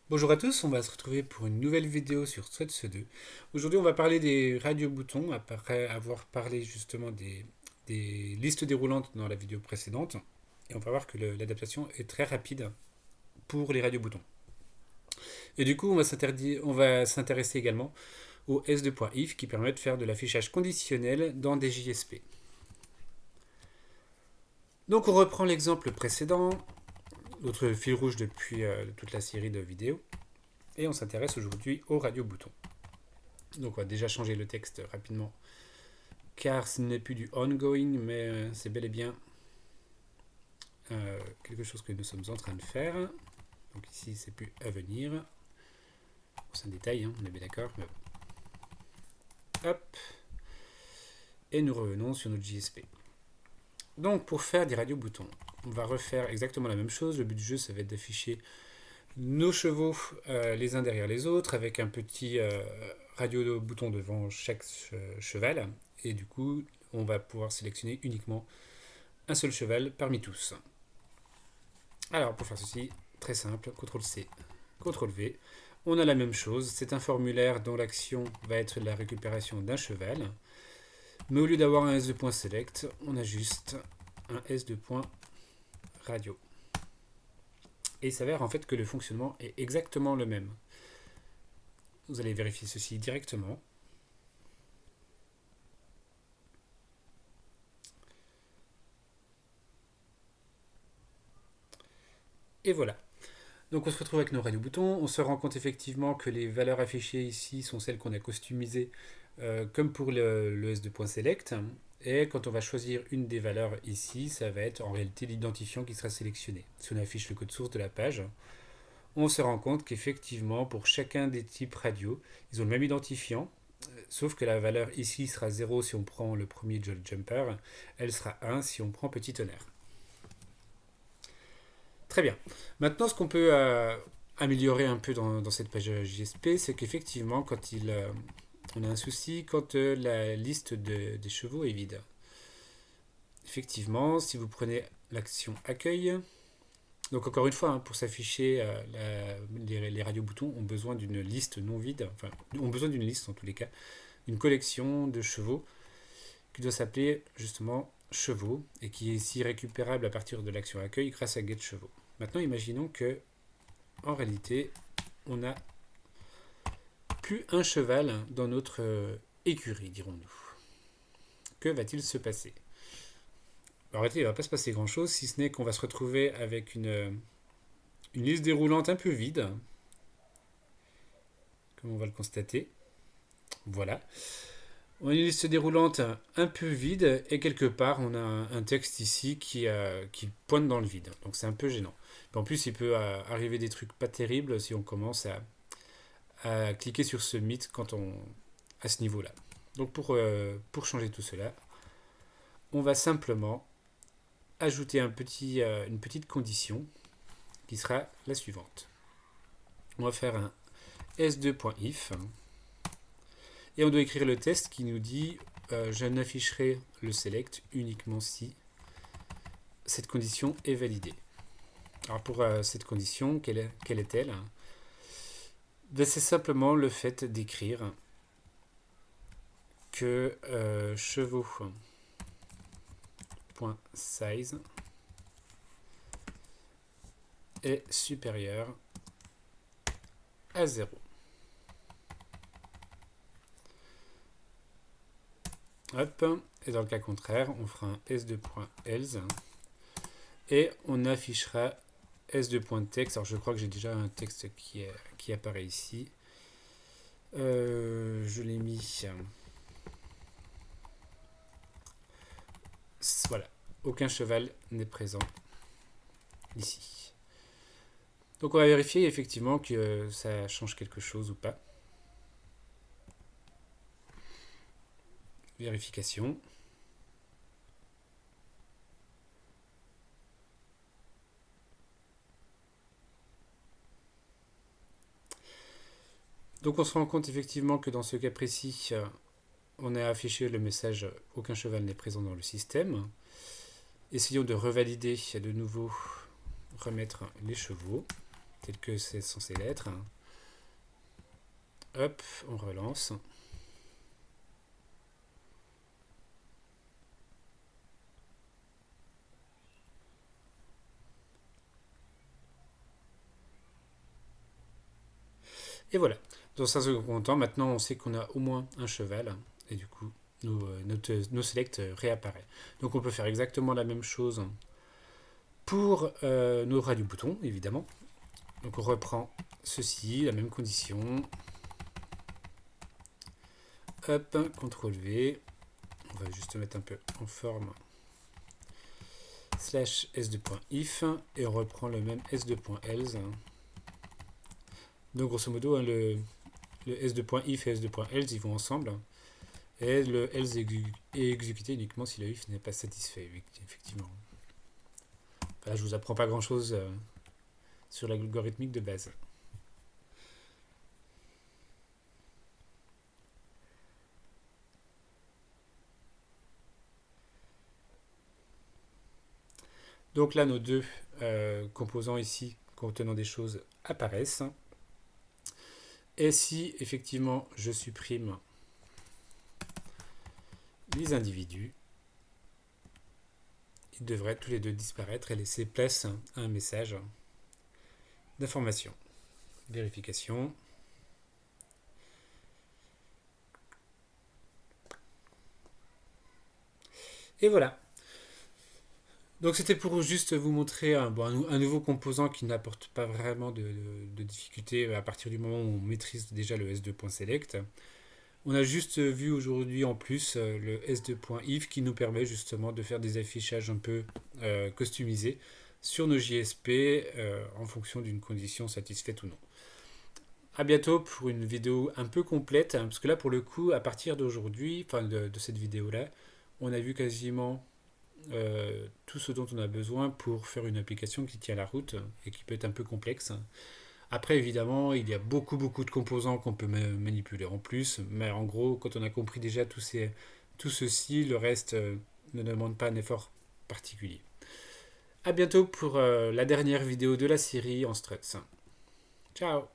Bonjour à tous, on va se retrouver pour une nouvelle vidéo sur Threads 2. Aujourd'hui, on va parler des radio-boutons après avoir parlé justement des listes déroulantes dans la vidéo précédente. Et on va voir que l'adaptation est très rapide pour les radio-boutons. Et du coup, on va s'intéresser également au S2.if qui permet de faire de l'affichage conditionnel dans des JSP. Donc on reprend l'exemple précédent, notre fil rouge depuis toute la série de vidéos, et on s'intéresse aujourd'hui aux radio-boutons. Donc on va déjà changer le texte rapidement car ce n'est plus du ongoing, mais c'est bel et bien quelque chose que nous sommes en train de faire. Donc ici, c'est plus à venir. Bon, c'est un détail, hein, on est bien d'accord. Mais hop. Et nous revenons sur notre JSP. Donc pour faire des radio-boutons, on va refaire exactement la même chose. Le but du jeu, ça va être d'afficher nos chevaux les uns derrière les autres avec un petit radio-bouton devant chaque cheval. Et du coup, on va pouvoir sélectionner uniquement un seul cheval parmi tous. Alors, pour faire ceci, très simple, CTRL-C, CTRL-V. On a la même chose, c'est un formulaire dont l'action va être la récupération d'un cheval. Mais au lieu d'avoir un S2.select, on a juste un S2.radio. Et il s'avère en fait que le fonctionnement est exactement le même. Vous allez vérifier ceci directement. Et voilà. Donc on se retrouve avec nos radio-boutons. On se rend compte effectivement que les valeurs affichées ici sont celles qu'on a customisées comme pour le S2.select. Et quand on va choisir une des valeurs ici, ça va être en réalité l'identifiant qui sera sélectionné. Si on affiche le code source de la page, on se rend compte qu'effectivement, pour chacun des types radio, ils ont le même identifiant, sauf que la valeur ici sera 0 si on prend le premier Jolly Jumper, elle sera 1 si on prend Petit Tonnerre. Très bien. Maintenant, ce qu'on peut améliorer un peu dans cette page JSP, c'est qu'effectivement, on a un souci quand la liste des chevaux est vide. Effectivement, si vous prenez l'action accueil, donc encore une fois, hein, pour s'afficher, les radio-boutons ont besoin d'une liste non vide, enfin, ont besoin d'une liste en tous les cas, une collection de chevaux qui doit s'appeler justement chevaux et qui est ici récupérable à partir de l'action accueil grâce à get chevaux. Maintenant, imaginons que, en réalité, on n'a plus un cheval dans notre écurie, dirons-nous. Que va-t-il se passer? En réalité, il ne va pas se passer grand-chose, si ce n'est qu'on va se retrouver avec une liste déroulante un peu vide, comme on va le constater. Voilà. On a une liste déroulante un peu vide et quelque part on a un texte ici qui pointe dans le vide. Donc c'est un peu gênant. En plus, il peut arriver des trucs pas terribles si on commence à cliquer sur ce mythe à ce niveau-là. Donc pour changer tout cela, on va simplement ajouter une petite condition qui sera la suivante. On va faire un s2.if et on doit écrire le test qui nous dit je n'afficherai le select uniquement si cette condition est validée. Alors pour cette condition, quelle est-elle? Ben, c'est simplement le fait d'écrire que chevaux.size est supérieur à 0. Hop. Et dans le cas contraire, on fera un s2.else et on affichera s2.text. Alors je crois que j'ai déjà un texte qui apparaît ici. Je l'ai mis. Voilà. Aucun cheval n'est présent ici. Donc on va vérifier effectivement que ça change quelque chose ou pas. Vérification. Donc on se rend compte effectivement que dans ce cas précis, on a affiché le message aucun cheval n'est présent dans le système. Essayons de revalider de nouveau, remettre les chevaux. tel que c'est censé l'être. Hop, on relance. Et voilà. Dans un second temps, maintenant on sait qu'on a au moins un cheval. Et du coup, nos selects réapparaît. Donc on peut faire exactement la même chose pour nos radio-boutons, évidemment. Donc on reprend ceci, la même condition. Hop, CTRL V. On va juste mettre un peu en forme. Slash s2.if. Et on reprend le même s2.else. Donc grosso modo, hein, le s2.if et s2.else, ils vont ensemble. Et le else est exécuté uniquement si le if n'est pas satisfait, effectivement. Là, je vous apprends pas grand-chose sur l'algorithmique de base. Donc là, nos deux composants ici contenant des choses apparaissent. Et si effectivement je supprime les individus, ils devraient tous les deux disparaître et laisser place à un message d'information. Vérification. Et voilà. Donc c'était pour juste vous montrer un nouveau composant qui n'apporte pas vraiment de difficulté à partir du moment où on maîtrise déjà le s2.select. On a juste vu aujourd'hui en plus le s2.if qui nous permet justement de faire des affichages un peu customisés sur nos JSP en fonction d'une condition satisfaite ou non. A bientôt pour une vidéo un peu complète, parce que là pour le coup, à partir d'aujourd'hui, enfin de cette vidéo-là, on a vu quasiment tout ce dont on a besoin pour faire une application qui tient la route et qui peut être un peu complexe. Après, évidemment, il y a beaucoup de composants qu'on peut manipuler en plus, mais en gros, quand on a compris déjà tout ceci, le reste ne demande pas un effort particulier. A bientôt pour la dernière vidéo de la série en Struts. Ciao!